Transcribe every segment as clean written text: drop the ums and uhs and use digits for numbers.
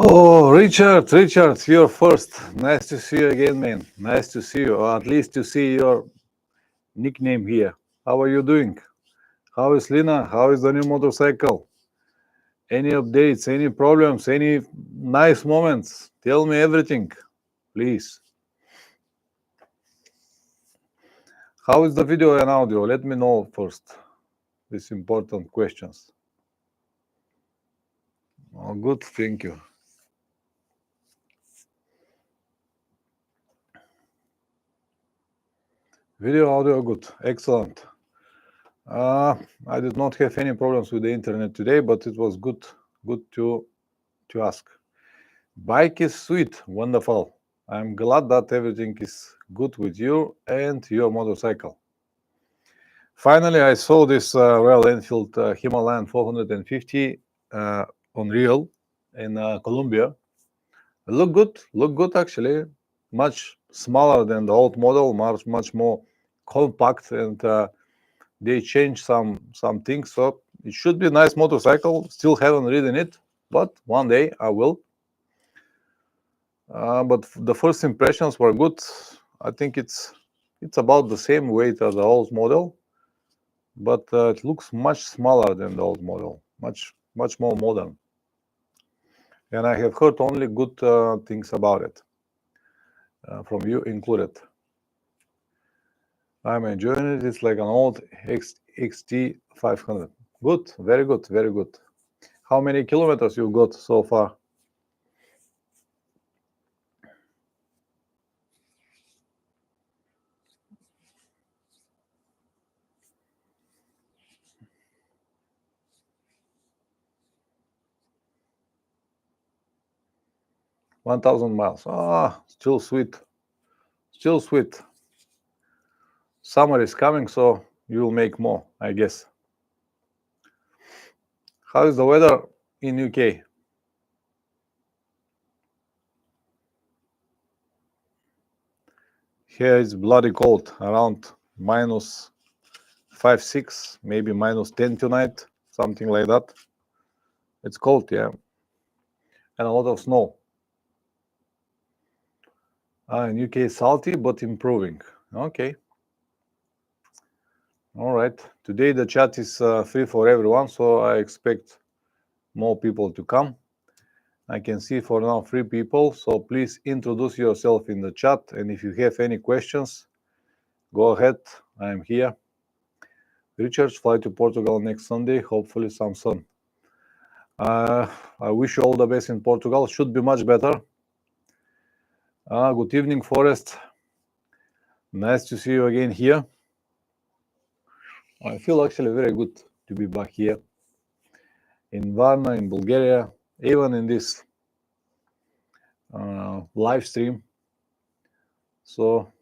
Oh, Richard, you're first. Nice to see you again, man. Nice to see you, or at least to see your nickname here. How are you doing? How is Lina? How is the new motorcycle? Any updates, any problems, any nice moments? Tell me everything, please. How is the video and audio? Let me know first. These important questions. Oh, good, thank you. Video, audio, good, excellent. I did not have any problems with the internet today, but it was good to ask. Bike is sweet, wonderful. I'm glad that everything is good with you and your motorcycle. Finally, I saw this Royal Enfield Himalayan 450 on Real in Colombia. Look good actually. Much smaller than the old model, much more compact, and they changed some things, so it should be a nice motorcycle. Still haven't ridden it, but one day I will. But the first impressions were good. I think it's about the same weight as the old model, but it looks much smaller than the old model, much more modern. And I have heard only good things about it, from you included. I'm enjoying it. It's like an old XT 500. Good, very good, very good. How many kilometers you got so far? $1,000 miles. Ah, still sweet. Still sweet. Summer is coming, so you'll make more, I guess. How is the weather in UK? Here it's bloody cold, around minus 5, 6, maybe minus 10 tonight, something like that. It's cold, yeah. And a lot of snow. In UK, salty, but improving. Okay. All right. Today the chat is free for everyone, so I expect more people to come. I can see for now 3 people, so please introduce yourself in the chat, and if you have any questions, go ahead. I am here. Richard, fly to Portugal next Sunday, hopefully some sun. I wish you all the best in Portugal. Should be much better. Good evening, Forest. Nice to see you again here. I feel actually very good to be back here in Varna, in Bulgaria, even in this live stream. So,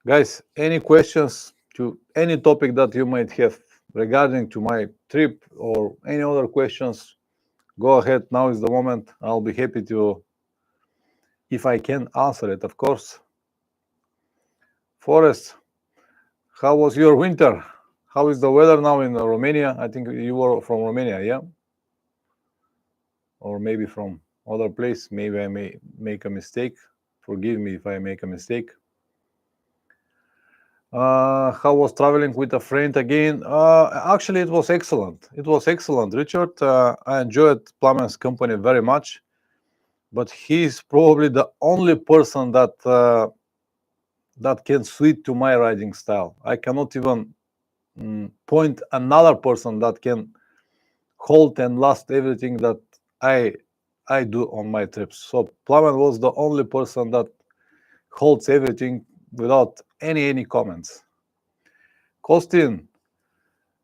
guys, any questions to any topic that you might have regarding to my trip or any other questions, go ahead. Now is the moment. I'll be happy to, if I can, answer it, of course. Forrest, how was your winter? How is the weather now in Romania? I think you were from Romania, yeah? Or maybe from other place. Maybe I may make a mistake. Forgive me if I make a mistake. How was traveling with a friend again? Actually, it was excellent. It was excellent, Richard. I enjoyed Plummer's company very much, but he's probably the only person that that can suit to my riding style. I cannot even point another person that can hold and last everything that I do on my trips. So Plummer was the only person that holds everything without any comments. Kostin,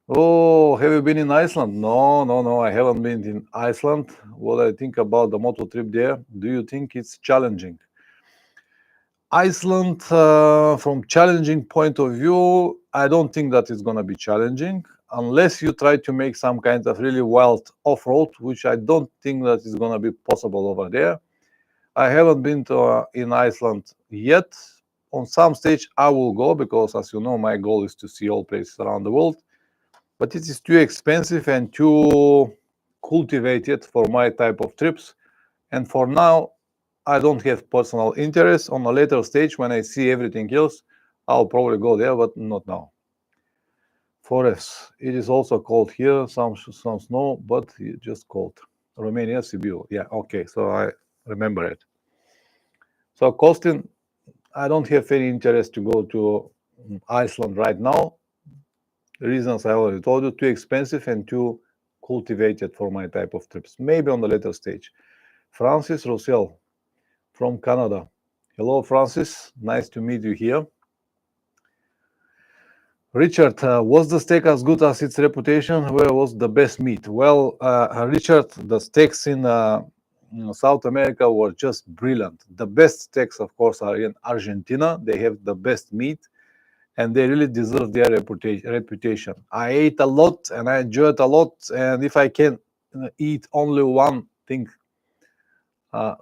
oh, have you been in Iceland? No, I haven't been in Iceland. What I think about the moto trip there? Do you think it's challenging? Iceland, from challenging point of view, I don't think that it's going to be challenging unless you try to make some kind of really wild off-road, which I don't think that is going to be possible over there. I haven't been to in Iceland yet. On some stage, I will go because, as you know, my goal is to see all places around the world. but it is too expensive and too cultivated for my type of trips. And for now, I don't have personal interest. On a later stage, when I see everything else, I'll probably go there, but not now. Forest. It is also cold here. Some snow, but just cold. Romania, Sibiu. Yeah, okay. So I remember it. So Costin, I don't have any interest to go to Iceland right now. The reasons I already told you, too expensive and too cultivated for my type of trips. Maybe on the later stage. Francis Roussel from Canada. Hello, Francis. Nice to meet you here. Richard, was the steak as good as its reputation? Where was the best meat? Well, Richard, the steaks in South America were just brilliant. The best steaks, of course, are in Argentina. They have the best meat, and they really deserve their reputation. I ate a lot, and I enjoyed a lot. And if I can eat only one thing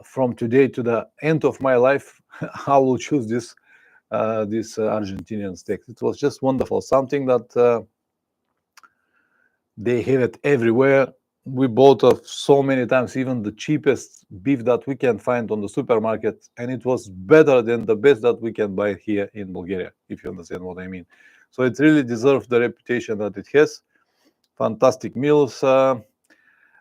from today to the end of my life, I will choose this Argentinian steak. It was just wonderful. Something that they have it everywhere. We bought so many times, even the cheapest beef that we can find on the supermarket, and it was better than the best that we can buy here in Bulgaria, if you understand what I mean. So it really deserves the reputation that it has. Fantastic meals, a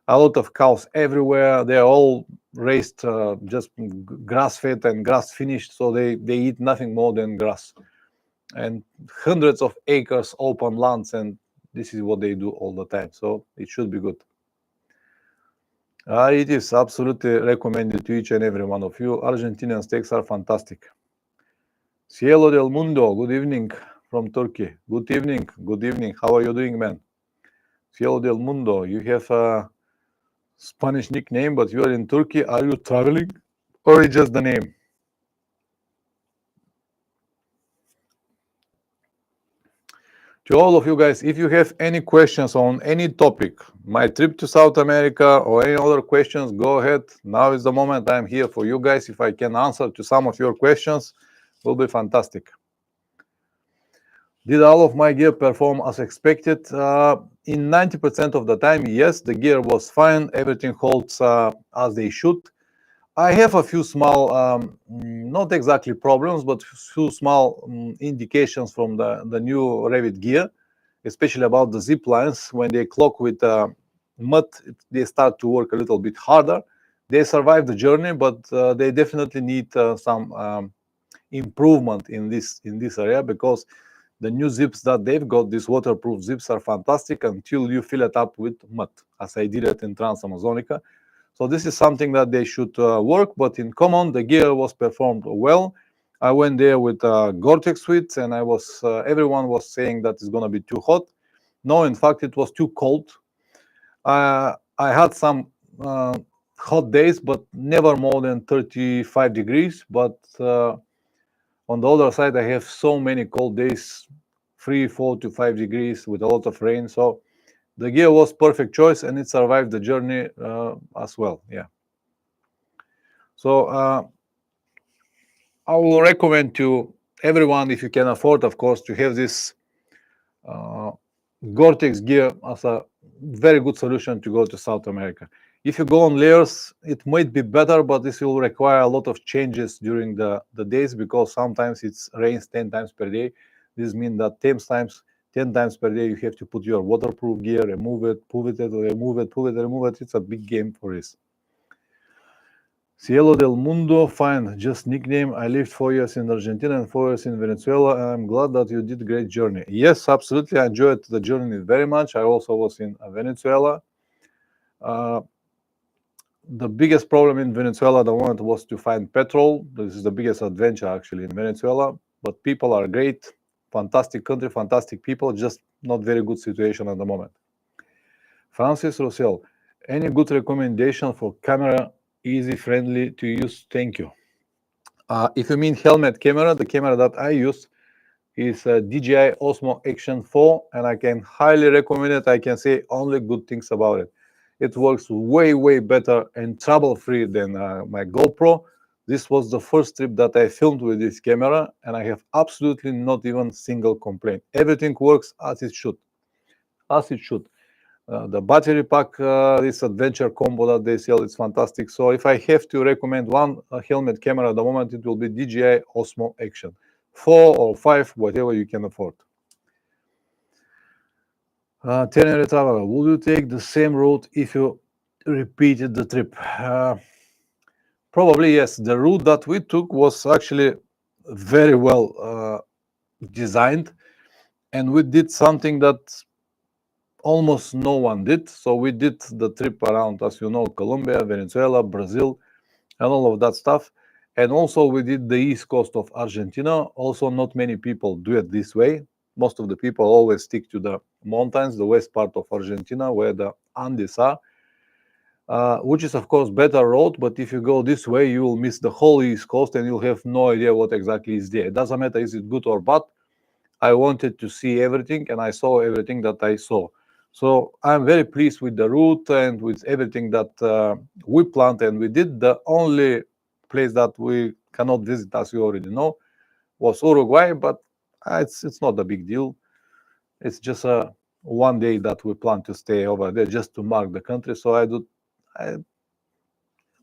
lot of cows everywhere. They are all raised just grass fed and grass finished, so they eat nothing more than grass. And hundreds of acres open lands, and this is what they do all the time. So it should be good. It is absolutely recommended to each and every one of you. Argentinian steaks are fantastic. Cielo del Mundo, good evening from Turkey. Good evening, good evening. How are you doing, man? Cielo del Mundo, you have a Spanish nickname, but you are in Turkey. Are you traveling or is just the name? To all of you guys, if you have any questions on any topic, my trip to South America or any other questions, go ahead. Now is the moment. I'm here for you guys. If I can answer to some of your questions, will be fantastic. Did all of my gear perform as expected? In 90% of the time, yes, the gear was fine. Everything holds as they should. I have a few small, not exactly problems, but few small indications from the new Revit gear, especially about the zip lines. When they clock with mud, they start to work a little bit harder. They survive the journey, but they definitely need some improvement in this area, because the new zips that they've got, these waterproof zips, are fantastic until you fill it up with mud, as I did it in Trans-Amazonica. So this is something that they should work, but in common, the gear was performed well. I went there with Gore-Tex suits, and everyone was saying that it's going to be too hot. No, in fact, it was too cold. I had some hot days, but never more than 35 degrees. But on the other side, I have so many cold days, 3, 4 to 5 degrees with a lot of rain. So the gear was perfect choice, and it survived the journey as well. Yeah. So I will recommend to everyone, if you can afford, of course, to have this Gore-Tex gear as a very good solution to go to South America. If you go on layers, it might be better, but this will require a lot of changes during the days, because sometimes it rains 10 times per day. This means that 10 times per day you have to put your waterproof gear, remove it, remove it. It's a big game for this. Cielo del Mundo, fine, just nickname. I lived 4 years in Argentina and 4 years in Venezuela, and I'm glad that you did a great journey. Yes, absolutely, I enjoyed the journey very much. I also was in Venezuela. The biggest problem in Venezuela at the moment was to find petrol. This is the biggest adventure, actually, in Venezuela. But people are great, fantastic country, fantastic people, just not very good situation at the moment. Francis Rossell, any good recommendation for camera, easy, friendly to use? Thank you. If you mean helmet camera, the camera that I use is a DJI Osmo Action 4, and I can highly recommend it. I can say only good things about it. It works way, way better and trouble-free than my GoPro. This was the first trip that I filmed with this camera, and I have absolutely not even single complaint. Everything works as it should. as it should. The battery pack, this adventure combo that they sell, is fantastic. So if I have to recommend one helmet camera at the moment, it will be DJI Osmo Action 4 or 5, whatever you can afford. 10 traveler, would you take the same route if you repeated the trip? Probably yes. The route that we took was actually very well designed, and we did something that almost no one did. So we did the trip around, as you know, Colombia, Venezuela, Brazil, and all of that stuff. And also we did the east coast of Argentina. Also, not many people do it this way. Most of the people always stick to the mountains, the west part of Argentina, where the Andes are, which is of course better road. But if you go this way, you will miss the whole east coast and you'll have no idea what exactly is there. It doesn't matter is it good or bad. I wanted to see everything, and I saw everything that I saw. So I'm very pleased with the route and with everything that we planned and we did. The only place that we cannot visit, as you already know, was Uruguay, but it's not a big deal. It's just a 1 day that we plan to stay over there just to mark the country. So it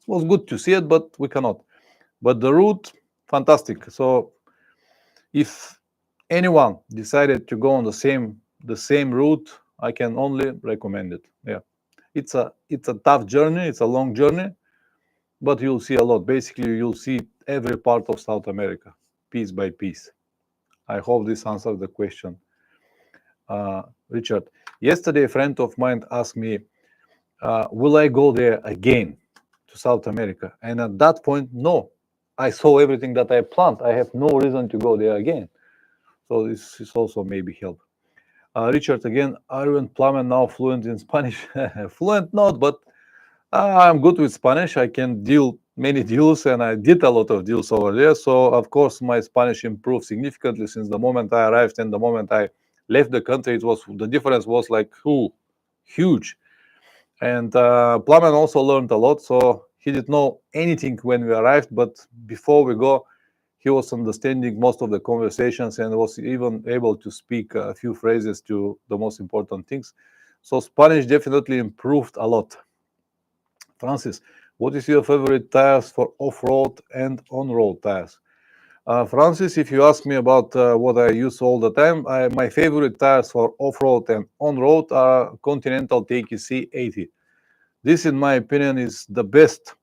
was good to see it, but we cannot. But the route, fantastic. So if anyone decided to go on the same route, I can only recommend it. Yeah, it's a tough journey. It's a long journey, but you'll see a lot. Basically, you'll see every part of South America, piece by piece. I hope this answers the question. Richard, yesterday a friend of mine asked me, will I go there again to South America? And at that point, no. I saw everything that I planned. I have no reason to go there again. So this is also maybe help. Richard, again, are you and Plummer now fluent in Spanish? Fluent not, but I'm good with Spanish. I can deal many deals, and I did a lot of deals over there. So of course, my Spanish improved significantly since the moment I arrived and the moment I left the country. The difference was like huge. And Plummer also learned a lot. So he didn't know anything when we arrived, but before we go, he was understanding most of the conversations and was even able to speak a few phrases to the most important things. So Spanish definitely improved a lot. Francis, what is your favorite tires for off-road and on-road tires? Francis, if you ask me about what I use all the time, my favorite tires for off-road and on-road are Continental TKC 80. This, in my opinion, is the best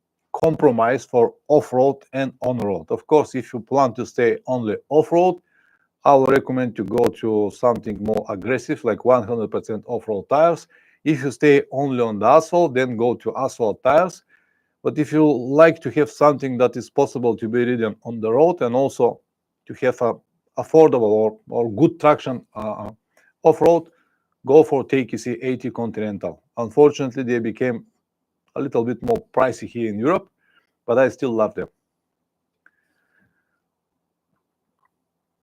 compromise for off-road and on-road. Of course, if you plan to stay only off-road, I will recommend to go to something more aggressive, like 100% off-road tires. If you stay only on the asphalt, then go to asphalt tires. But if you like to have something that is possible to be ridden on the road and also to have a affordable or good traction off-road, go for TKC 80 Continental. Unfortunately, they became a little bit more pricey here in Europe, but I still love them.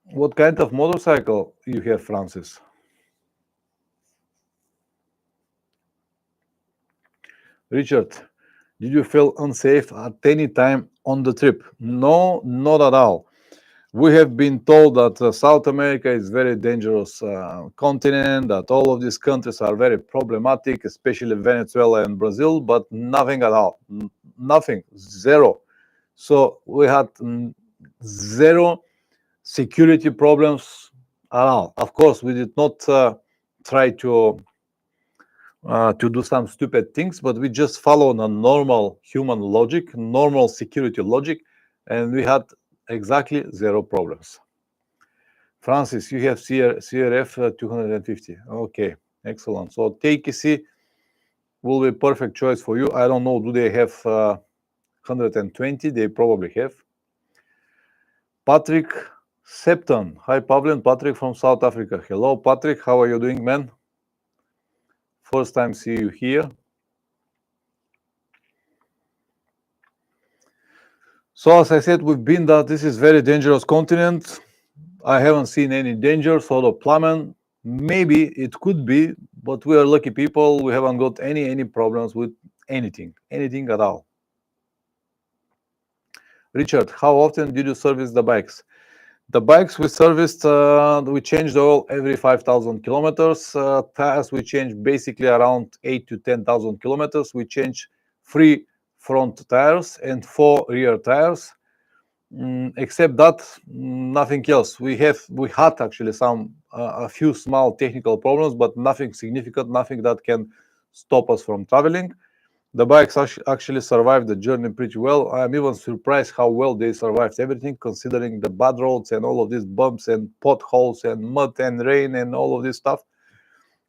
What kind of motorcycle you have, Francis? Richard, did you feel unsafe at any time on the trip? No, not at all. We have been told that South America is very dangerous continent, that all of these countries are very problematic, especially Venezuela and Brazil, but nothing at all. Nothing, zero. So we had zero security problems at all. Of course, we did not try to do some stupid things, but we just followed a normal human logic, normal security logic, and we had exactly zero problems. Francis, you have CRF 250. Okay, excellent. So TKC will be a perfect choice for you. I don't know, do they have 120? They probably have. Patrick Septon. Hi, Pavle and Patrick from South Africa. Hello, Patrick. How are you doing, man? First time see you here. So as I said, we've been that this is very dangerous continent. I haven't seen any danger, sort of plumbing. Maybe it could be, but we are lucky people. We haven't got any problems with anything at all. Richard, how often did you service the bikes? The bikes we serviced, we changed the oil every 5,000 kilometers. Tires we changed basically around 8 to 10,000 kilometers. We changed 3 front tires and 4 rear tires. Except that, nothing else. We had actually a few small technical problems, but nothing significant, nothing that can stop us from traveling. The bikes actually survived the journey pretty well. I'm even surprised how well they survived everything, considering the bad roads and all of these bumps and potholes and mud and rain and all of this stuff.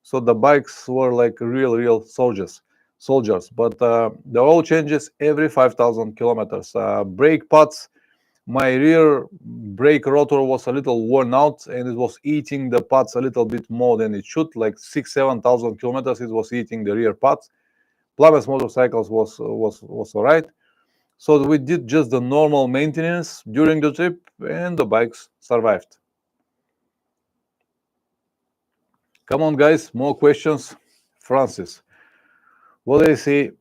So the bikes were like real soldiers. But the oil changes every 5,000 kilometers. Brake pads, my rear brake rotor was a little worn out and it was eating the pads a little bit more than it should, like 6 7,000 kilometers it was eating the rear pads. Plymouth motorcycles was all right. So we did just the normal maintenance during the trip and the bikes survived. Come on guys, more questions. Francis, what do they say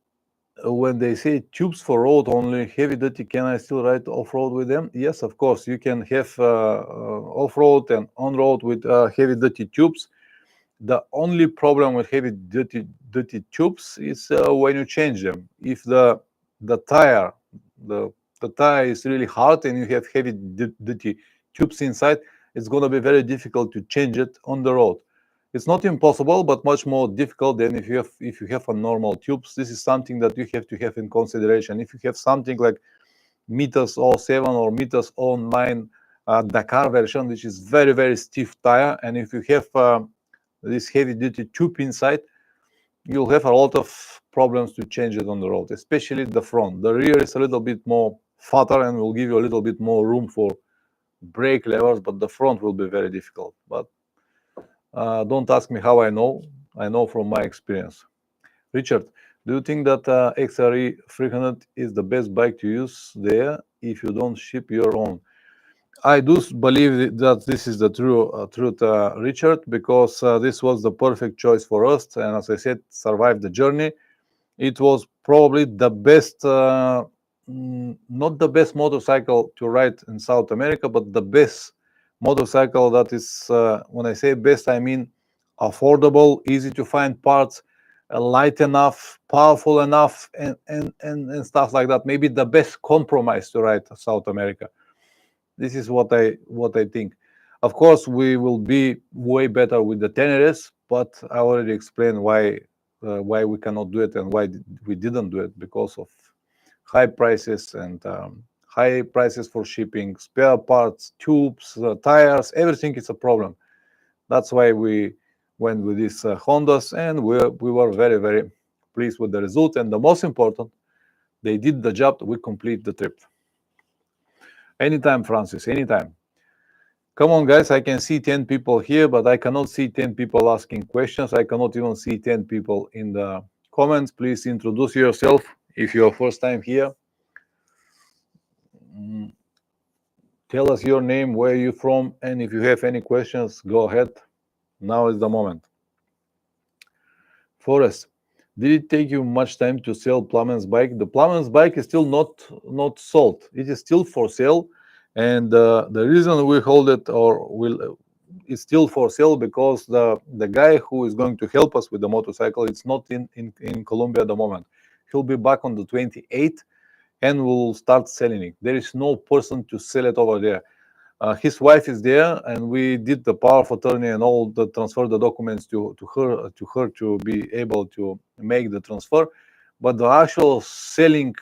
when they say tubes for road only, heavy duty, can I still ride off-road with them? Yes, of course, you can have off-road and on-road with heavy duty tubes. The only problem with heavy duty tubes is when you change them. If the tire the the tire is really hard and you have heavy duty tubes inside, it's going to be very difficult to change it on the road. It's not impossible, but much more difficult than if you have a normal tubes. This is something that you have to have in consideration. If you have something like meters 07 or meters 09 Dakar version, which is very stiff tire, and if you have this heavy duty tube inside, you'll have a lot of problems to change it on the road, especially the front. The rear is a little bit more fatter and will give you a little bit more room for brake levers, but the front will be very difficult. But don't ask me how I know. I know from my experience. Richard, do you think that XRE 300 is the best bike to use there if you don't ship your own? I do believe that this is the truth, Richard, because this was the perfect choice for us. And as I said, survived the journey. It was probably the best, not the best motorcycle to ride in South America, but the best motorcycle that is, when I say best, I mean affordable, easy to find parts, light enough, powerful enough, and stuff like that. Maybe the best compromise to ride South America. This is what I think. Of course, we will be way better with the Teneres, but I already explained why we cannot do it and why we didn't do it, because of high prices and high prices for shipping, spare parts, tubes, tires, everything is a problem. That's why we went with these Hondas, and we were very pleased with the result. And the most important, they did the job. We complete the trip. Anytime, Francis, anytime. Come on, guys, I can see 10 people here, but I cannot see 10 people asking questions. I cannot even see 10 people in the comments. Please introduce yourself if you're first time here. Tell us your name, where you're from, and if you have any questions, go ahead. Now is the moment. Forrest, did it take you much time to sell Plumman's bike? The Plumman's bike is still not sold. It is still for sale, and the reason we hold it or will is still for sale because the guy who is going to help us with the motorcycle, it's not in Colombia at the moment. He'll be back on the 28th, and we'll start selling it. There is no person to sell it over there. His wife is there, and we did the power of attorney and all the transfer the documents to her to be able to make the transfer. But the actual selling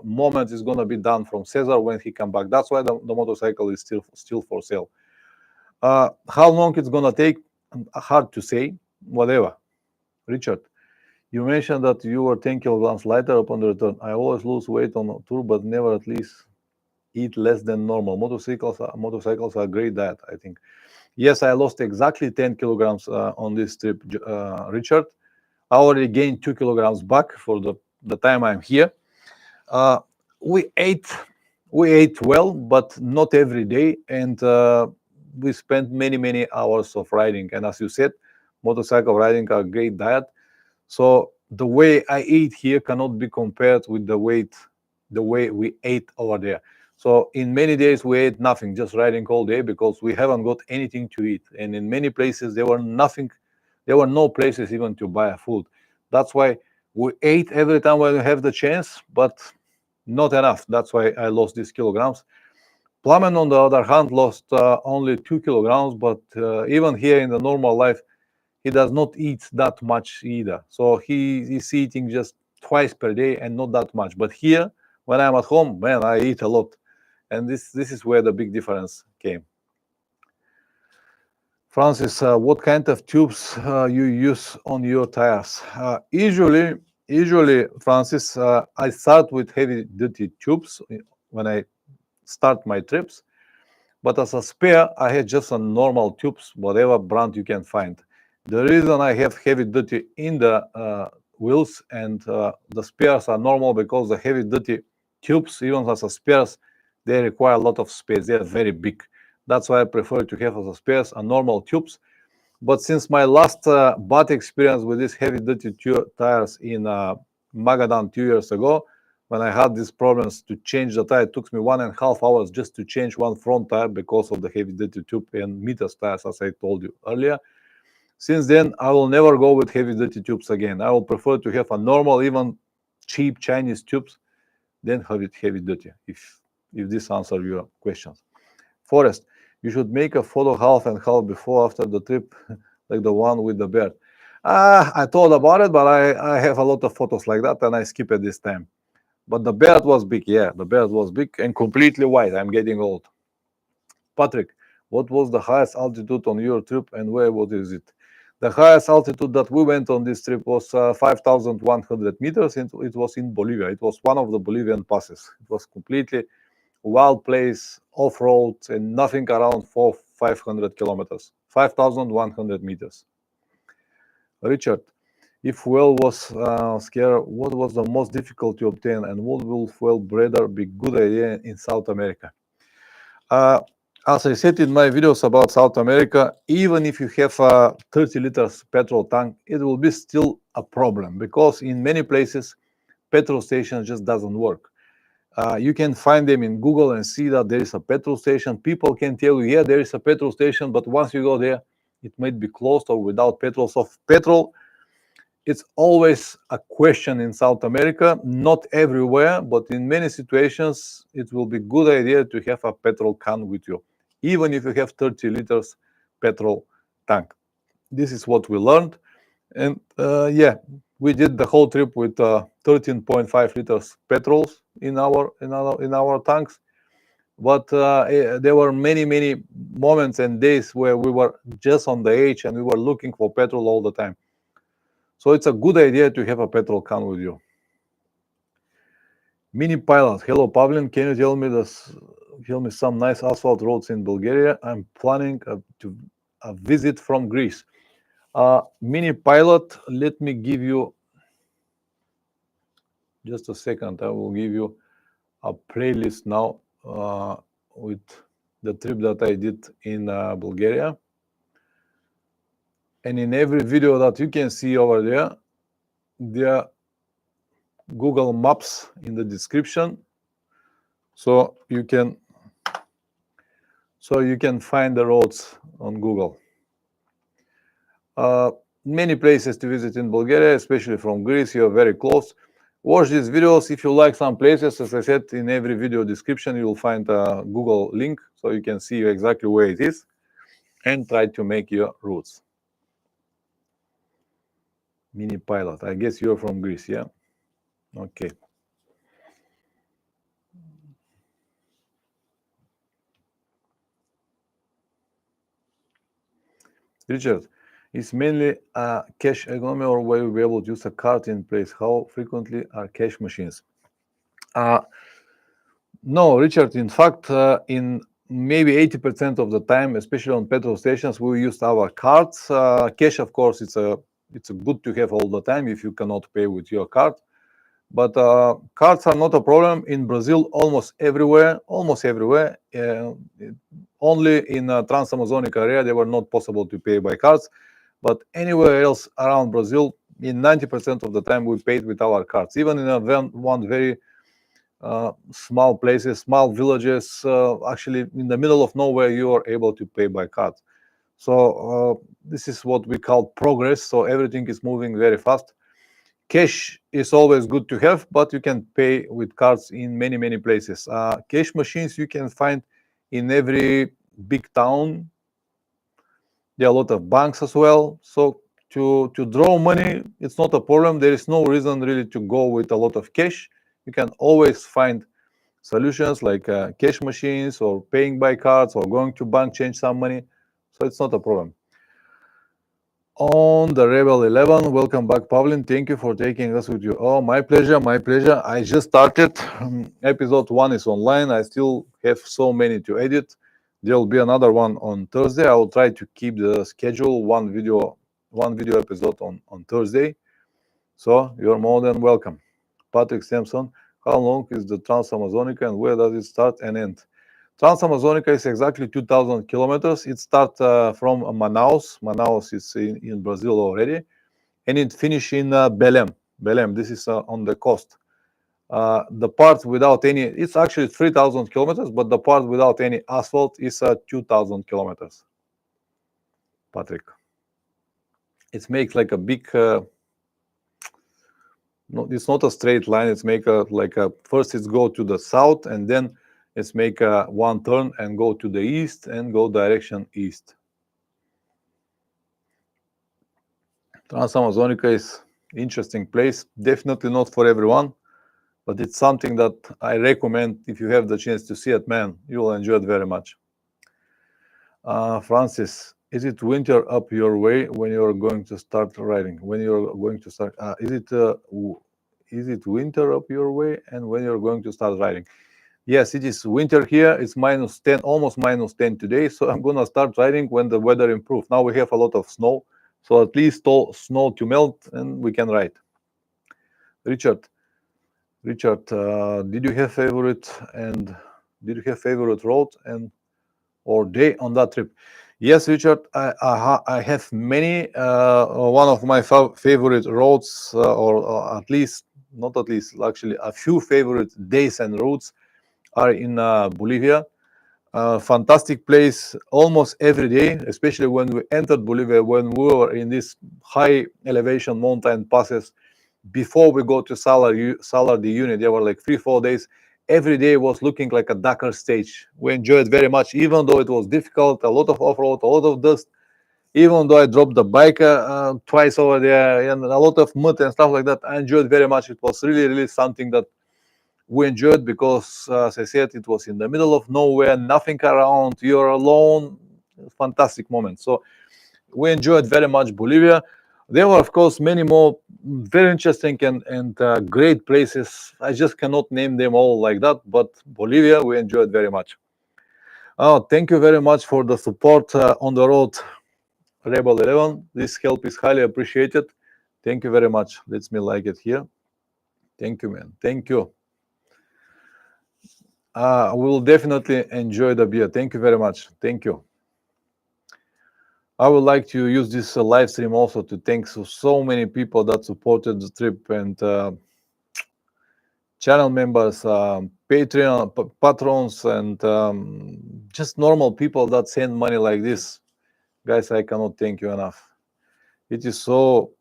moment is going to be done from Cesar when he come back. That's why the motorcycle is still for sale. How long it's going to take? Hard to say. Whatever. Richard, you mentioned that you were 10 kilograms lighter upon the return. I always lose weight on a tour, but never at least eat less than normal. Motorcycles are a great diet, I think. Yes, I lost exactly 10 kilograms on this trip, Richard. I already gained 2 kilograms back for the time I'm here. We ate well, but not every day, and we spent many hours of riding. And as you said, motorcycle riding are a great diet. So the way I eat here cannot be compared with the way we ate over there. So in many days we ate nothing, just riding all day because we haven't got anything to eat. And in many places there were nothing, there were no places even to buy food. That's why we ate every time when we have the chance, but not enough. That's why I lost these kilograms. Plamen, on the other hand, lost only 2 kilograms, but even here in the normal life, he does not eat that much either. So he is eating just twice per day and not that much. But here, when I'm at home, man, I eat a lot. And this is where the big difference came. Francis, what kind of tubes you use on your tires? Usually, Francis, I start with heavy-duty tubes when I start my trips. But as a spare, I had just a normal tubes, whatever brand you can find. The reason I have heavy duty in the wheels and the spares are normal because the heavy duty tubes, even as a spares, they require a lot of space. They are very big. That's why I prefer to have as a spares a normal tubes. But since my last bad experience with these heavy duty tires in Magadan 2 years ago, when I had these problems to change the tire, it took me 1.5 hours just to change one front tire because of the heavy duty tube and meters tires, as I told you earlier. Since then, I will never go with heavy duty tubes again. I will prefer to have a normal, even cheap Chinese tubes than have it heavy duty, if this answers your questions. Forest, you should make a photo half and half before after the trip, like the one with the bear. I thought about it, but I have a lot of photos like that and I skip it this time. But the beard was big, yeah, the beard was big and completely white. I'm getting old. Patrick, what was the highest altitude on your trip and where was it? The highest altitude that we went on this trip was 5,100 meters, and it was in Bolivia. It was one of the Bolivian passes. It was completely wild place, off-road, and nothing around 500 kilometers, 5,100 meters. Richard, if fuel was scarce, what was the most difficult to obtain, and what will fuel breeder be good idea in South America? As I said in my videos about South America, even if you have a 30 liters petrol tank, it will be still a problem because in many places, petrol station just doesn't work. You can find them in Google and see that there is a petrol station. People can tell you, yeah, there is a petrol station, but once you go there, it might be closed or without petrol. So petrol, it's always a question in South America, not everywhere, but in many situations, it will be good idea to have a petrol can with you, even if you have 30 liters petrol tank. This is what we learned. And yeah, we did the whole trip with 13.5 liters petrols in our tanks. But there were many moments and days where we were just on the edge and we were looking for petrol all the time. So it's a good idea to have a petrol can with you. Mini Pilot, hello Pavlin, can you tell me some nice asphalt roads in Bulgaria? I'm planning a visit from Greece. Mini Pilot, let me give you just a second. I will give you a playlist now with the trip that I did in Bulgaria. And in every video that you can see over there are Google Maps in the description, so you can find the roads on Google. Many places to visit in Bulgaria, especially from Greece. You are very close. Watch these videos if you like some places. As I said, in every video description you will find a Google link, so you can see exactly where it is and try to make your routes. Mini Pilot, I guess you're from Greece, yeah? Okay. Richard, it's mainly a cash economy, or will you be able to use a card in place? How frequently are cash machines? No, Richard, in fact, in maybe 80% of the time, especially on petrol stations, we used our cards. Cash, of course, it's a good to have all the time if you cannot pay with your card. But cards are not a problem in Brazil. Almost everywhere. Only in Trans-Amazonic area they were not possible to pay by cards. But anywhere else around Brazil, in 90% of the time we paid with our cards. Even in one very small places, small villages. Actually, in the middle of nowhere, you are able to pay by card. So this is what we call progress. So everything is moving very fast. Cash is always good to have, but you can pay with cards in many places. Cash machines you can find in every big town. There are a lot of banks as well. So to draw money, it's not a problem. There is no reason really to go with a lot of cash. You can always find solutions like cash machines or paying by cards or going to bank, change some money. So it's not a problem. On the Rebel 11, welcome back, Pavlin. Thank you for taking us with you. Oh, my pleasure, my pleasure. I just started. Episode 1 is online. I still have so many to edit. There will be another one on Thursday. I will try to keep the schedule, one video episode on Thursday. So you're more than welcome. Patrick Sampson, how long is the Trans-Amazonica and where does it start and end? Trans-Amazonica is exactly 2,000 kilometers. It starts from Manaus. Manaus is in Brazil already. And it finishes in Belém. Belém, this is on the coast. The part without any, it's actually 3,000 kilometers, but the part without any asphalt is 2,000 kilometers. Patrick. It makes like a big, no, it's not a straight line. It's make first it's go to the south and then let's make one turn and go to the east and go direction east. Trans-Amazonica is interesting place. Definitely not for everyone, but it's something that I recommend if you have the chance to see it, man. You will enjoy it very much. Francis, is it winter up your way when you're going to start riding? When you're going to start, is it winter up your way and when you're going to start riding? Yes, it is winter here. It's minus 10, almost minus 10 today. So I'm going to start riding when the weather improves. Now we have a lot of snow. So at least all snow to melt and we can ride. Richard, did you have favorite road and or day on that trip? Yes, Richard, I have many. One of my favorite roads, or at least, not at least, actually a few favorite days and routes are in Bolivia. Fantastic place almost every day, especially when we entered Bolivia, when we were in these high elevation mountain passes. Before we go to Salar de Uyuni, there were like 3-4 days. Every day was looking like a Dakar stage. We enjoyed very much, even though it was difficult, a lot of off-road, a lot of dust. Even though I dropped the bike twice over there and a lot of mud and stuff like that, I enjoyed very much. It was really something that we enjoyed because, as I said, it was in the middle of nowhere, nothing around, you're alone. Fantastic moment. So we enjoyed very much Bolivia. There were, of course, many more very interesting and great places. I just cannot name them all like that, but Bolivia, we enjoyed very much. Oh, thank you very much for the support on the road, Rebel 11. This help is highly appreciated. Thank you very much. Let me like it here. Thank you, man. Thank you. We will definitely enjoy the beer. Thank you very much. Thank you. I would like to use this live stream also to thank so many people that supported the trip and channel members, Patreon patrons, and just normal people that send money like this. Guys, I cannot thank you enough. It is so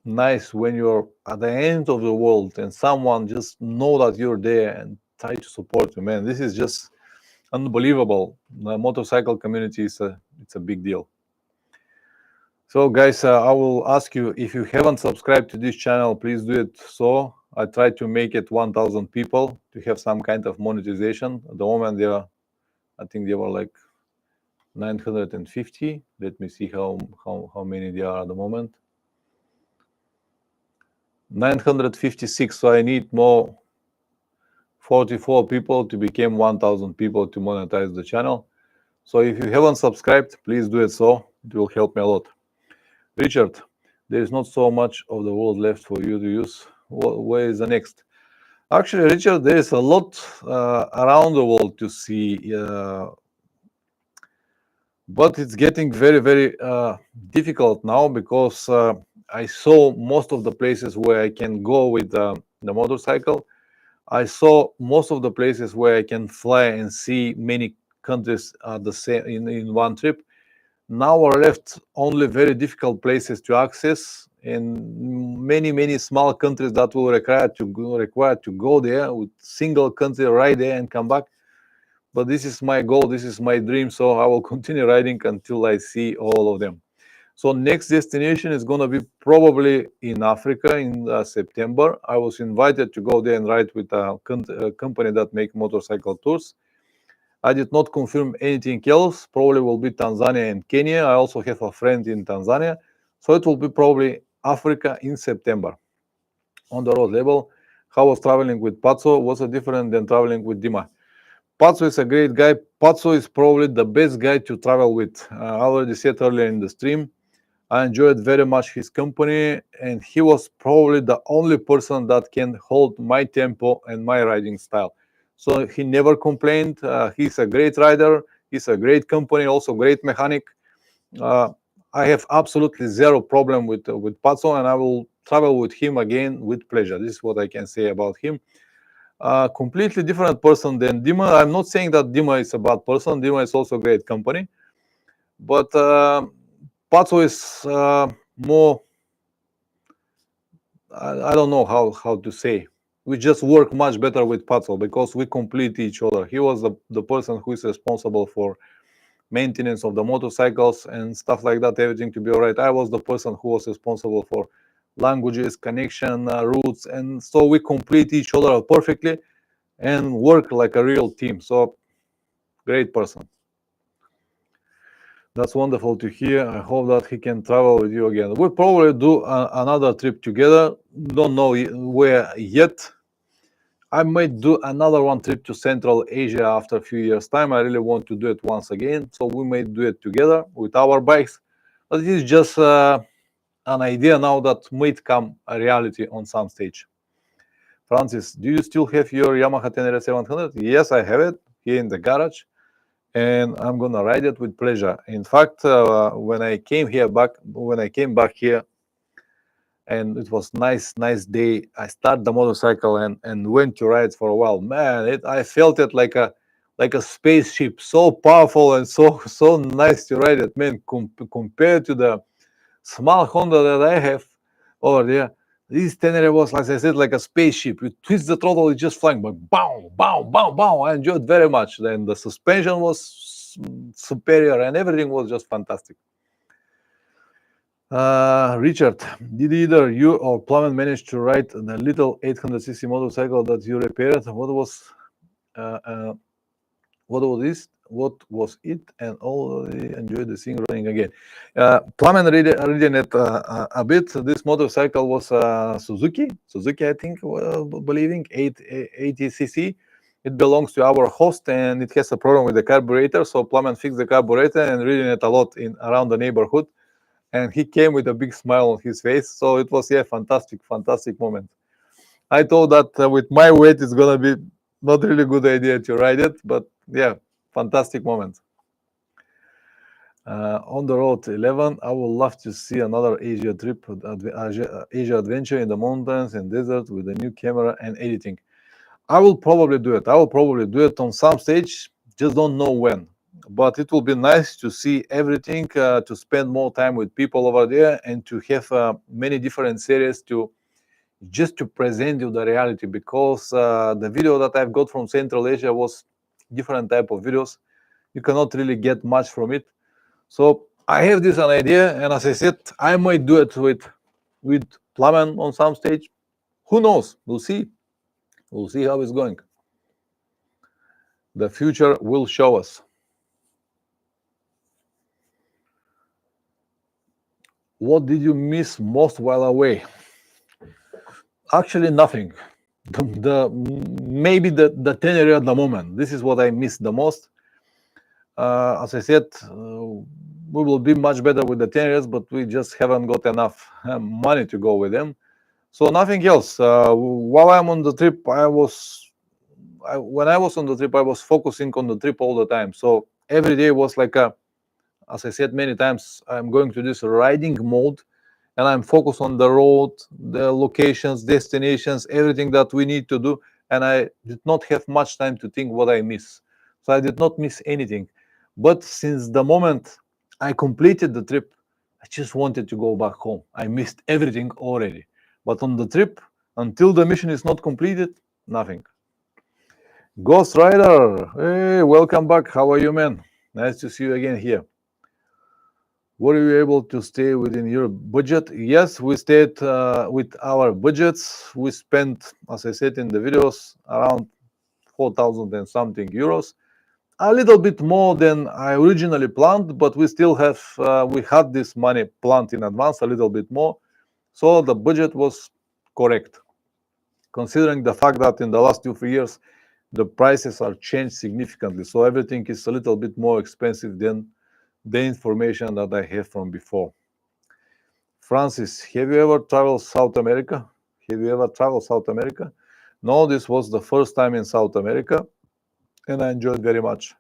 nice when you're at the end of the world and someone just know that you're there and try to support you, man. This is just unbelievable. The motorcycle community is it's a big deal. So guys, I will ask you, if you haven't subscribed to this channel, please do it. So I try to make it 1,000 people to have some kind of monetization. At the moment, I think there were like 950. Let me see how many there are at the moment. 956. So I need more 44 people to become 1,000 people to monetize the channel. So if you haven't subscribed, please do it. So it will help me a lot. Richard, there is not so much of the world left for you to use. Where is the next? Actually, Richard, there is a lot around the world to see, but it's getting very difficult now because I saw most of the places where I can go with the motorcycle I saw most of the places where I can fly and see many countries at the same in one trip. Now are left only very difficult places to access, and many small countries that will require to go there with single country right there and come back. But this is my goal, this is my dream, so I will continue riding until I see all of them. So next destination is going to be probably in Africa in September. I was invited to go there and ride with a company that make motorcycle tours. I did not confirm anything else. Probably will be Tanzania and Kenya. I also have a friend in Tanzania. So it will be probably Africa in September. On the road level, how was traveling with Patso was different than traveling with Dima. Patso is a great guy. Patso is probably the best guy to travel with. I already said earlier in the stream, I enjoyed very much his company, and he was probably the only person that can hold my tempo and my riding style. So he never complained. He's a great rider. He's a great company, also great mechanic. Uh, I have absolutely zero problem with Patson, and I will travel with him again with pleasure. This is what I can say about him. Completely different person than Dima. I'm not saying that Dima is a bad person. Dima is also a great company, but Patso is more. I don't know how to say. We just work much better with Patso because we complete each other. He was the person who is responsible for maintenance of the motorcycles and stuff like that, everything to be all right. I was the person who was responsible for languages, connection, routes, and so we complete each other perfectly and work like a real team. So great person. That's wonderful to hear. I hope that he can travel with you again. We'll probably do another trip together. Don't know where yet. I might do another one trip to Central Asia after a few years' time. I really want to do it once again. So we may do it together with our bikes. But it is just an idea now that might come a reality on some stage. Francis, do you still have your Yamaha Tenere 700? Yes, I have it here in the garage, and I'm gonna ride it with pleasure. In fact, when I came back here, and it was nice day. I started the motorcycle and went to ride for a while. Man, I felt it like a spaceship, so powerful and so nice to ride it. Man, compared to the small Honda that I have over there, this Tenere was, as I said, like a spaceship. You twist the throttle, it's just flying, but bow, bow, bow, bow. I enjoyed very much. Then the suspension was superior, and everything was just fantastic. Richard, did either you or Plummet manage to ride the little 800cc motorcycle that you repaired? Uh, uh, what was this? What was it? And all enjoyed the thing running again. Plummet reading it a bit. This motorcycle was Suzuki, I think, believing 80cc. It belongs to our host, and it has a problem with the carburetor. So Plummet fixed the carburetor and reading it a lot in around the neighborhood. And he came with a big smile on his face. So it was fantastic moment. I thought that with my weight, it's gonna be not really good idea to ride it, but yeah, fantastic moment. On the road 11, I would love to see another Asia trip, Asia adventure in the mountains and desert with a new camera and editing. I will probably do it. On some stage, just don't know when. But it will be nice to see everything, to spend more time with people over there, and to have many different series just to present you the reality. Because the video that I've got from Central Asia was different type of videos. You cannot really get much from it. So I have this an idea, and as I said, I might do it with Plamen on some stage. Who knows? We'll see. We'll see how it's going. The future will show us. What did you miss most while away? Actually, nothing. Maybe the Tenere at the moment. This is what I miss the most. As I said, we will be much better with the Teneres, but we just haven't got enough money to go with them. So nothing else. While I'm on the trip, when I was on the trip, I was focusing on the trip all the time. So every day was like as I said many times, I'm going to this riding mode, and I'm focused on the road, the locations, destinations, everything that we need to do. and I did not have much time to think what I miss. So I did not miss anything. But since the moment I completed the trip, I just wanted to go back home. I missed everything already. But on the trip, until the mission is not completed, nothing. Ghost Rider, hey, welcome back. How are you, man? Nice to see you again here. Were you able to stay within your budget? Yes, we stayed with our budgets. We spent, as I said in the videos, around 4,000 and something euros. A little bit more than I originally planned, but we still have, we had this money planned in advance, a little bit more. So the budget was correct, considering the fact that in the last 2-3 years, the prices are changed significantly. So everything is a little bit more expensive than the information that I have from before. Francis, have you ever traveled South America? Have you ever traveled South America? No, this was the first time in South America, and I enjoyed very much.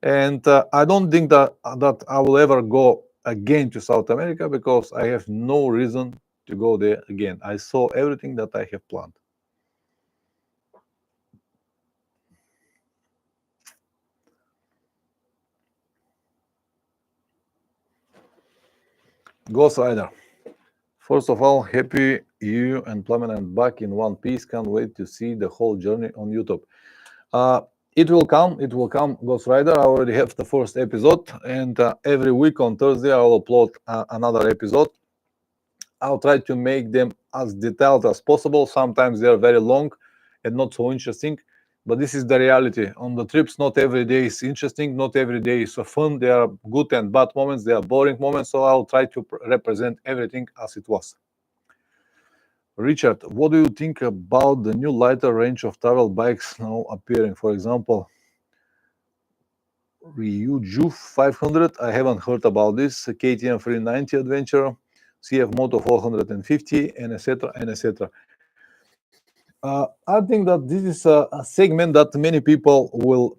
And I don't think that I will ever go again to South America because I have no reason to go there again. I saw everything that I have planned. Ghost Rider. First of all, happy you and Plummet back in one piece. Can't wait to see the whole journey on YouTube. It will come, Ghost Rider. I already have the first episode, and every week on Thursday I will upload another episode. I'll try to make them as detailed as possible. Sometimes they are very long and not so interesting, but this is the reality. On the trips, not every day is interesting, not every day is fun. There are good and bad moments, there are boring moments, so I'll try to represent everything as it was. Richard, what do you think about the new lighter range of travel bikes now appearing? For example, Ryuju 500, I haven't heard about this, KTM 390 Adventure, CF Moto 450, and etc. and etc. I think that this is a segment that many people will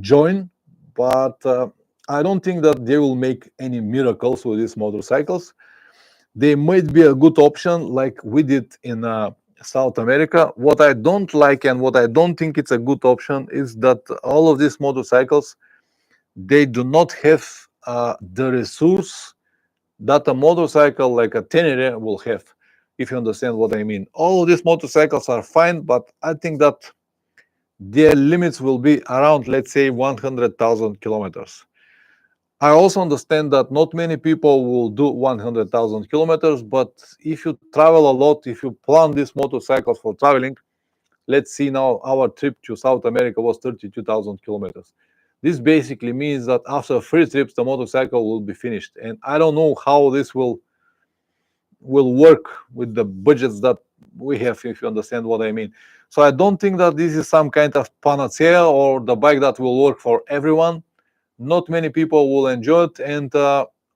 join, but I don't think that they will make any miracles with these motorcycles. They might be a good option, like we did in South America. What I don't like and what I don't think it's a good option is that all of these motorcycles, they do not have the resource that a motorcycle like a Tenere will have, if you understand what I mean. All of these motorcycles are fine, but I think that their limits will be around, let's say, 100,000 kilometers. I also understand that not many people will do 100,000 kilometers, but if you travel a lot, if you plan these motorcycles for traveling, let's see now our trip to South America was 32,000 kilometers. This basically means that after 3 trips, the motorcycle will be finished. And I don't know how this will work with the budgets that we have, if you understand what I mean. So I don't think that this is some kind of panacea or the bike that will work for everyone. Not many people will enjoy it, and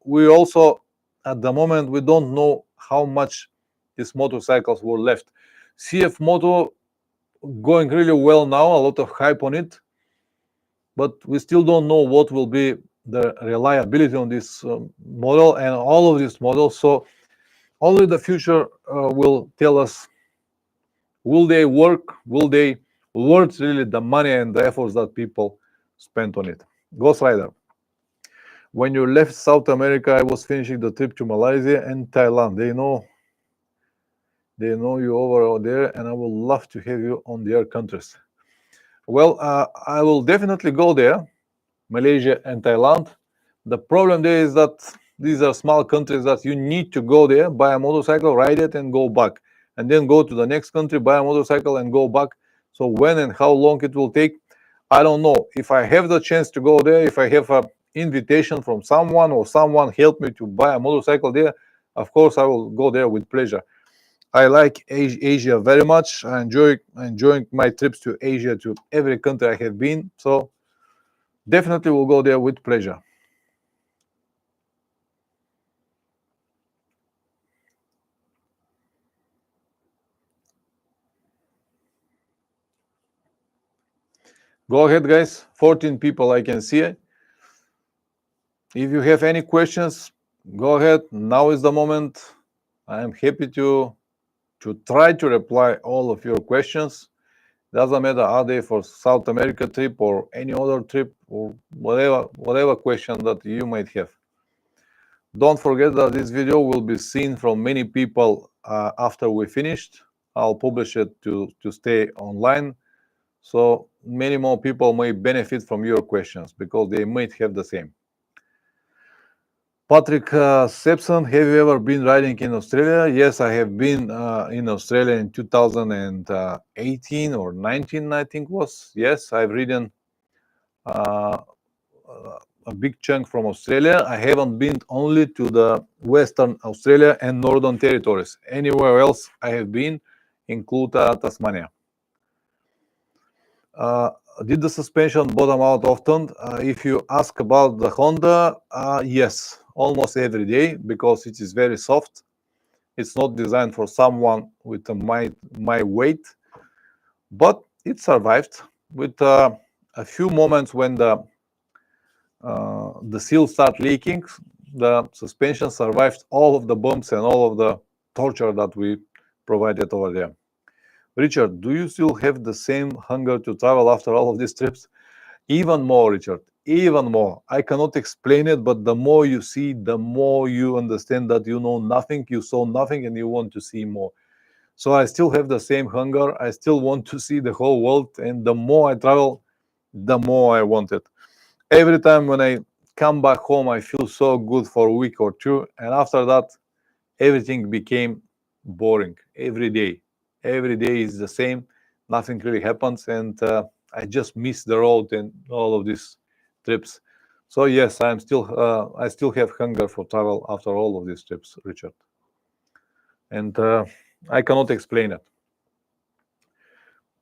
we also, at the moment, we don't know how much these motorcycles were left. CF Moto going really well now, a lot of hype on it, but we still don't know what will be the reliability on this model and all of these models. So only the future will tell us, will they work, will they worth really the money and the efforts that people spent on it. Ghost Rider. When you left South America, I was finishing the trip to Malaysia and Thailand. They know you over there, and I would love to have you on their countries. Well, I will definitely go there, Malaysia and Thailand. The problem there is that these are small countries that you need to go there, buy a motorcycle, ride it, and go back, and then go to the next country, buy a motorcycle, and go back. So when and how long it will take, I don't know. If I have the chance to go there, if I have a invitation from someone or someone help me to buy a motorcycle there, of course I will go there with pleasure. I like Asia very much. I enjoying my trips to Asia, to every country I have been. So definitely will go there with pleasure. Go ahead, guys. 14 people I can see. If you have any questions, go ahead. Now is the moment. I am happy to try to reply all of your questions. Doesn't matter, are they for South America trip or any other trip or whatever question that you might have. Don't forget that this video will be seen from many people after we finished. I'll publish it to stay online, so many more people may benefit from your questions because they might have the same. Patrick Sepson, have you ever been riding in Australia? Yes, I have been in Australia in 2018 or 19, I think was. Yes, I've ridden uh, a big chunk from Australia. I haven't been only to the Western Australia and Northern Territories. Anywhere else I have been, include Tasmania. Did the suspension bottom out often? If you ask about the Honda, yes, almost every day because it is very soft. It's not designed for someone with my weight, but it survived with a few moments when the seal start leaking. The suspension survived all of the bumps and all of the torture that we provided over there. Richard, do you still have the same hunger to travel after all of these trips? Even more, Richard, even more. I cannot explain it, but the more you see, the more you understand that you know nothing, you saw nothing, and you want to see more. So I still have the same hunger. I still want to see the whole world, and the more I travel, the more I want it. Every time when I come back home, I feel so good for a week or two, and after that, everything became boring. Every day is the same. Nothing really happens, and I just miss the road and all of these trips. So yes, I still have hunger for travel after all of these trips, Richard, and I cannot explain it.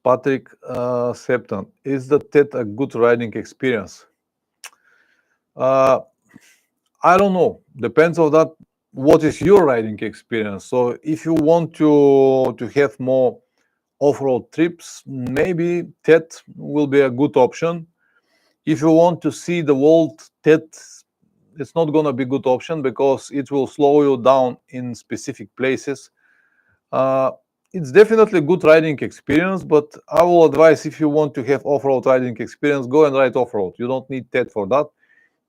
Patrick Septon, is the TED a good riding experience? I don't know. Depends on that. What is your riding experience? So if you want to have more off-road trips, maybe TED will be a good option. If you want to see the world, TED it's not going to be a good option because it will slow you down in specific places. It's definitely a good riding experience, but I will advise if you want to have off-road riding experience, go and ride off-road. You don't need TED for that.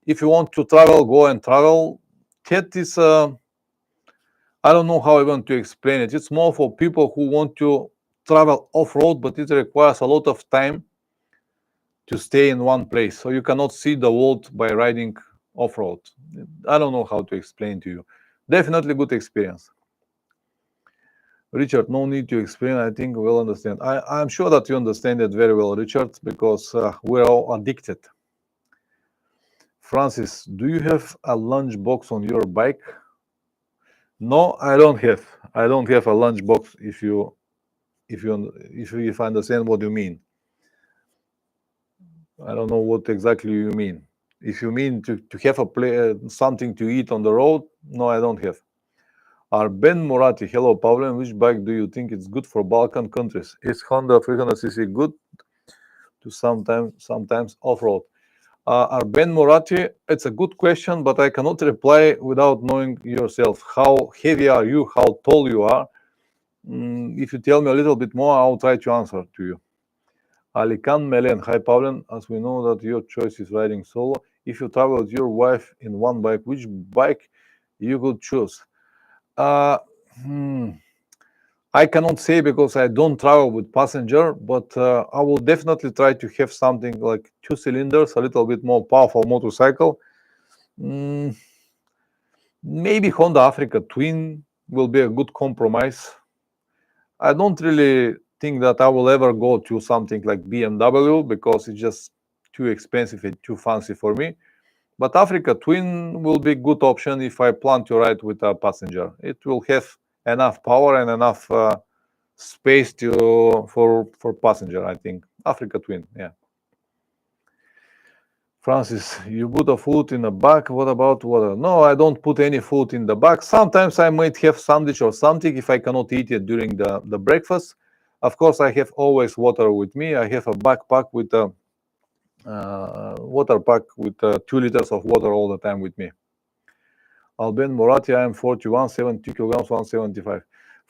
If you want to travel, go and travel. TED is, I don't know how I want to explain it. It's more for people who want to travel off-road, but it requires a lot of time to stay in one place. So you cannot see the world by riding off-road. I don't know how to explain to you. Definitely good experience. Richard, no need to explain. I think we'll understand. I'm sure that you understand it very well, Richard, because we're all addicted. Francis, do you have a lunch box on your bike? No, I don't have. I don't have a lunch box. If I understand what you mean, I don't know what exactly you mean. If you mean to have something to eat on the road, no, I don't have. Ben Morati, hello, Pavlen. Which bike do you think is good for Balkan countries? Is Honda 300cc good to sometimes off-road? Ben Morati, it's a good question, but I cannot reply without knowing yourself. How heavy are you? How tall you are? If you tell me a little bit more, I'll try to answer to you. Alican Melen, hi Pavlen. As we know that your choice is riding solo, if you travel with your wife in one bike, which bike you could choose? I cannot say because I don't travel with passenger, but I will definitely try to have something like 2 cylinders, a little bit more powerful motorcycle. Maybe Honda Africa Twin will be a good compromise. I don't really think that I will ever go to something like BMW because it's just too expensive and too fancy for me. But Africa Twin will be a good option if I plan to ride with a passenger. It will have enough power and enough space for passenger, I think. Africa Twin, yeah. Francis, you put a food in the back. What about water? No, I don't put any food in the back. Sometimes I might have sandwich or something if I cannot eat it during the breakfast. Of course, I have always water with me. I have a backpack with a water pack with 2 liters of water all the time with me. Alben Morati, I am 41, 72 kilograms, 175.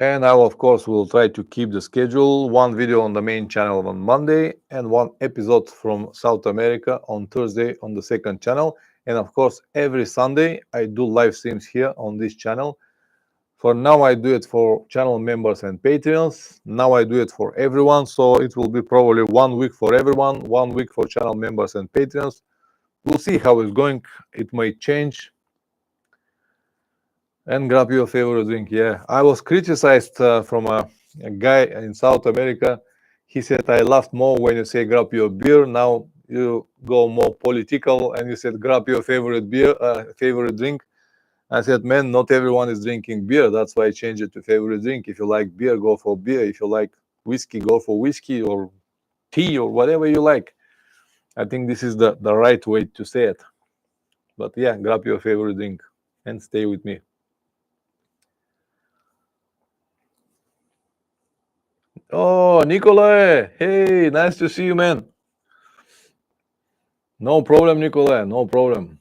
And I, of course, will try to keep the schedule. One video on the main channel on Monday and one episode from South America on Thursday on the second channel. And of course, every Sunday I do live streams here on this channel. For now, I do it for channel members and Patreons. Now I do it for everyone. So it will be probably 1 week for everyone, 1 week for channel members and Patreons. We'll see how it's going. It might change. And grab your favorite drink. Yeah, I was criticized from a guy in South America. He said, I laughed more when you say grab your beer. Now you go more political and you said grab your favorite beer, favorite drink. I said, man, not everyone is drinking beer. That's why I changed it to favorite drink. If you like beer, go for beer. If you like whiskey, go for whiskey or tea or whatever you like. I think this is the right way to say it. But yeah, grab your favorite drink and stay with me. Oh, Nikolai. Hey, nice to see you, man. No problem, Nikolai. No problem.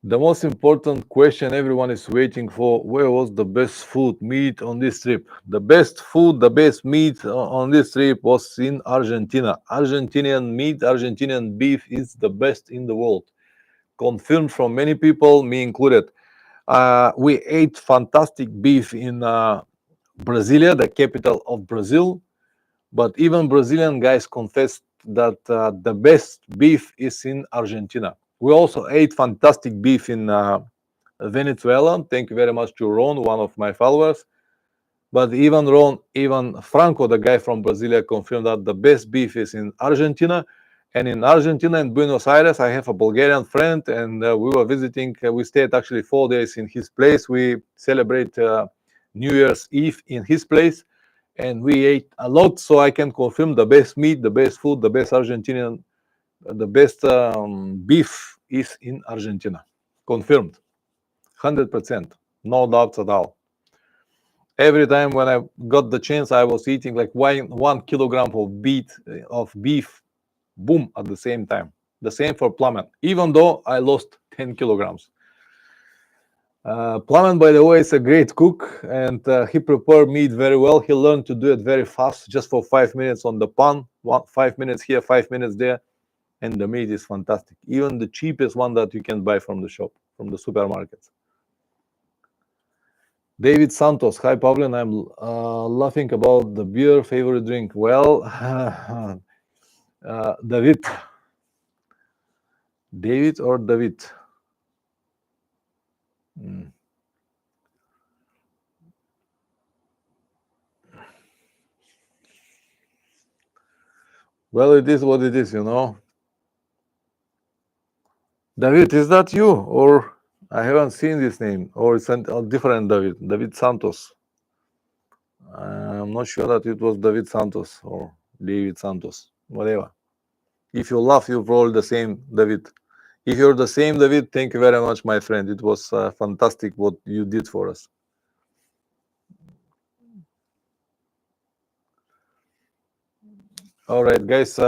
The most important question everyone is waiting for, where was the best food meat on this trip? The best food, the best meat on this trip was in Argentina. Argentinian meat, Argentinian beef is the best in the world. Confirmed from many people, me included. We ate fantastic beef in Brasilia, the capital of Brazil. But even Brazilian guys confessed that the best beef is in Argentina. We also ate fantastic beef in Venezuela. Thank you very much to Ron, one of my followers. But even Ron, even Franco, the guy from Brasilia, confirmed that the best beef is in Argentina. And in Argentina, in Buenos Aires, I have a Bulgarian friend, and we were visiting. We stayed actually 4 days in his place. We celebrate New Year's Eve in his place, and we ate a lot. So I can confirm the best meat, the best food, the best Argentinian, the best beef is in Argentina. Confirmed, 100%, no doubts at all. Every time when I got the chance, I was eating like 1 kilogram of beef, boom, at the same time. The same for Plummet, even though I lost 10 kilograms. Plummet, by the way, is a great cook, and he prepared meat very well. He learned to do it very fast, just for 5 minutes on the pan, 5 minutes here, 5 minutes there, and the meat is fantastic. Even the cheapest one that you can buy from the shop, from the supermarkets. David Santos, hi Pavlin, I'm laughing about the beer favorite drink. Well, David. David or David? Well, it is what it is, you know. David, is that you? Or I haven't seen this name, or it's a different David, David Santos. I'm not sure that it was David Santos or David Santos, whatever. If you laugh, you're probably the same David. If you're the same David, thank you very much, my friend. It was fantastic what you did for us. All right, guys.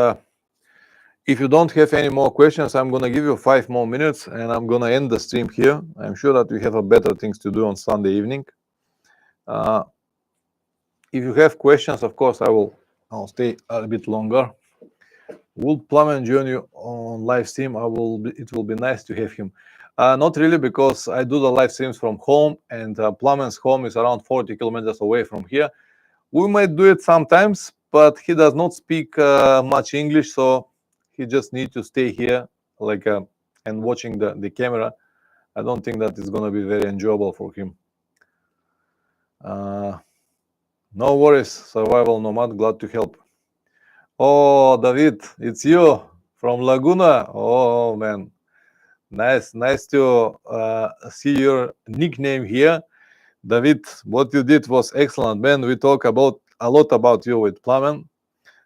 If you don't have any more questions, I'm going to give you 5 more minutes and I'm going to end the stream here. I'm sure that we have better things to do on Sunday evening. If you have questions, of course, I'll stay a bit longer. Will Plummet join you on live stream? It will be nice to have him. Not really, because I do the live streams from home, and Plummet's home is around 40 kilometers away from here. We might do it sometimes, but he does not speak much English, so he just needs to stay here, like and watching the camera. I don't think that is going to be very enjoyable for him. No worries, survival nomad, glad to help. Oh, David, it's you from Laguna. Oh man, nice to see your nickname here, David. What you did was excellent, man. We talk a lot about you with Plummet.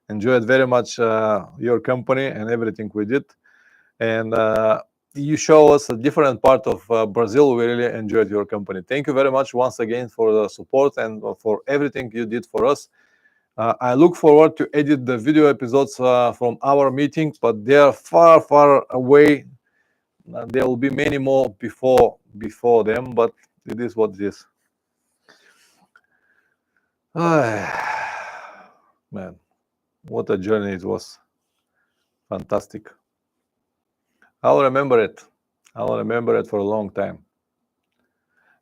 Enjoyed very much your company and everything we did, and you show us a different part of Brazil. We really enjoyed your company. Thank you very much once again for the support and for everything you did for us. I look forward to edit the video episodes from our meeting, but they are far away. There will be many more before them, but it is what it is. Man, what a journey it was. Fantastic. I'll remember it. I'll remember it for a long time.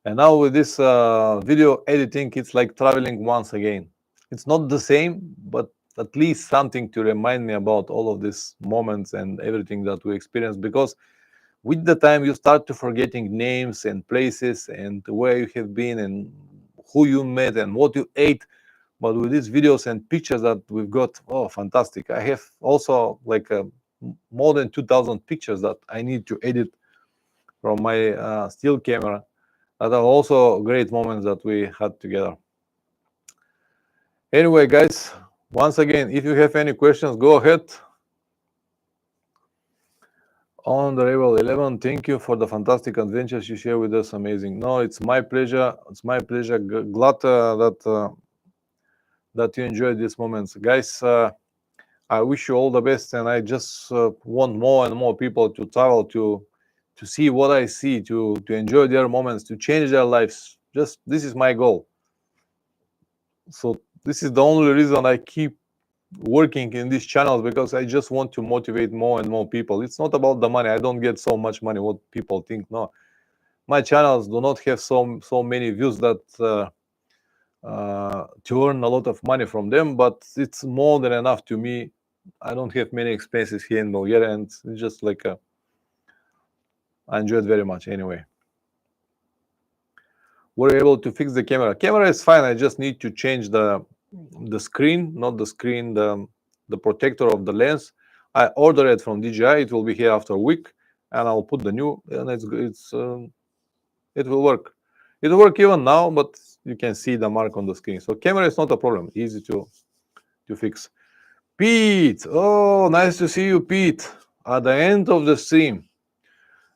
And now with this video editing, it's like traveling once again. It's not the same, but at least something to remind me about all of these moments and everything that we experienced. Because with the time, you start to forgetting names and places and where you have been and who you met and what you ate. But with these videos and pictures that we've got, oh, fantastic. I have also like more than 2,000 pictures that I need to edit from my still camera. That are also great moments that we had together. Anyway, guys, once again, if you have any questions, go ahead. On the Rebel 11, thank you for the fantastic adventures you share with us. Amazing. No, it's my pleasure. It's my pleasure. Glad that you enjoyed these moments, guys. I wish you all the best, and I just want more and more people to travel to see what I see, to enjoy their moments, to change their lives. Just this is my goal. So this is the only reason I keep working in these channels, because I just want to motivate more and more people. It's not about the money. I don't get so much money, what people think. No, my channels do not have so many views that to earn a lot of money from them, but it's more than enough to me. I don't have many expenses here in Bulgaria, and it's just like I enjoy it very much. Anyway, we're able to fix the camera. Camera is fine. I just need to change the screen, not the screen, the protector of the lens. I ordered it from DJI. It will be here after a week, and I'll put the new, and it will work. It will work even now, but you can see the mark on the screen. So camera is not a problem. Easy to fix. Pete, oh, nice to see you, Pete. At the end of the stream,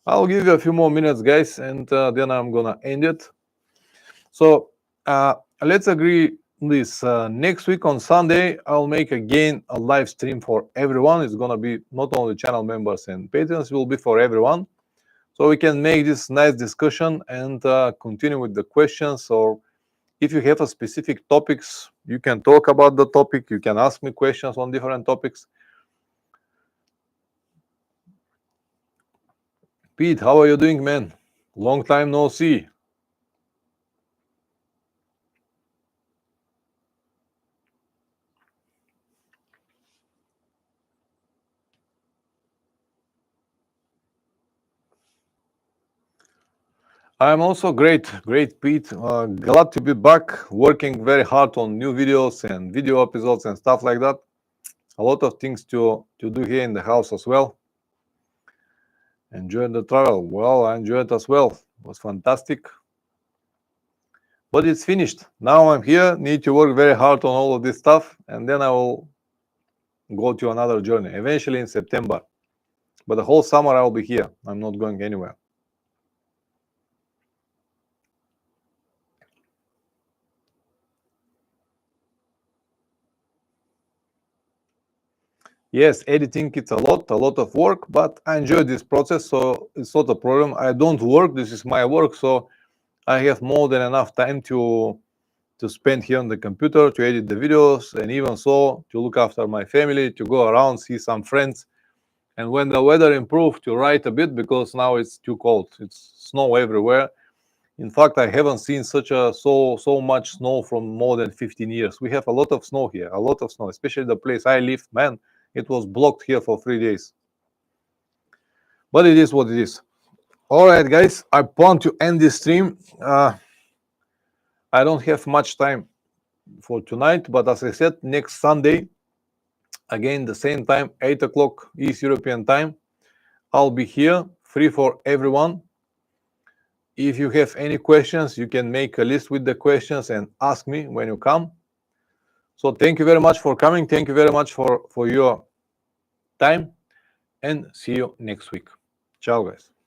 I'll give you a few more minutes, guys, and then I'm gonna end it. So let's agree this. Next week on Sunday, I'll make again a live stream for everyone. It's gonna be not only channel members and patrons, it will be for everyone. So we can make this nice discussion and continue with the questions. Or if you have a specific topics, you can talk about the topic. You can ask me questions on different topics. Pete, how are you doing, man? Long time no see. I'm also great, Pete. Glad to be back, working very hard on new videos and video episodes and stuff like that. A lot of things to do here in the house as well. Enjoyed the travel. Well, I enjoyed it as well. It was fantastic. But it's finished. Now I'm here, need to work very hard on all of this stuff, and then I will go to another journey, eventually in September. But the whole summer I will be here. I'm not going anywhere. Yes, editing, it's a lot of work, but I enjoy this process, so it's not a problem. I don't work, this is my work, so I have more than enough time to spend here on the computer, to edit the videos, and even so, to look after my family, to go around, see some friends, and when the weather improves, to write a bit, because now it's too cold. It's snow everywhere. In fact, I haven't seen so much snow from more than 15 years. We have a lot of snow here, a lot of snow, especially the place I live, man. It was blocked here for 3 days. But it is what it is. All right, guys, I want to end this stream. I don't have much time for tonight, but as I said, next Sunday, again, the same time, 8 o'clock East European time, I'll be here, free for everyone. If you have any questions, you can make a list with the questions and ask me when you come. So thank you very much for coming. Thank you very much for your time, and see you next week. Ciao, guys.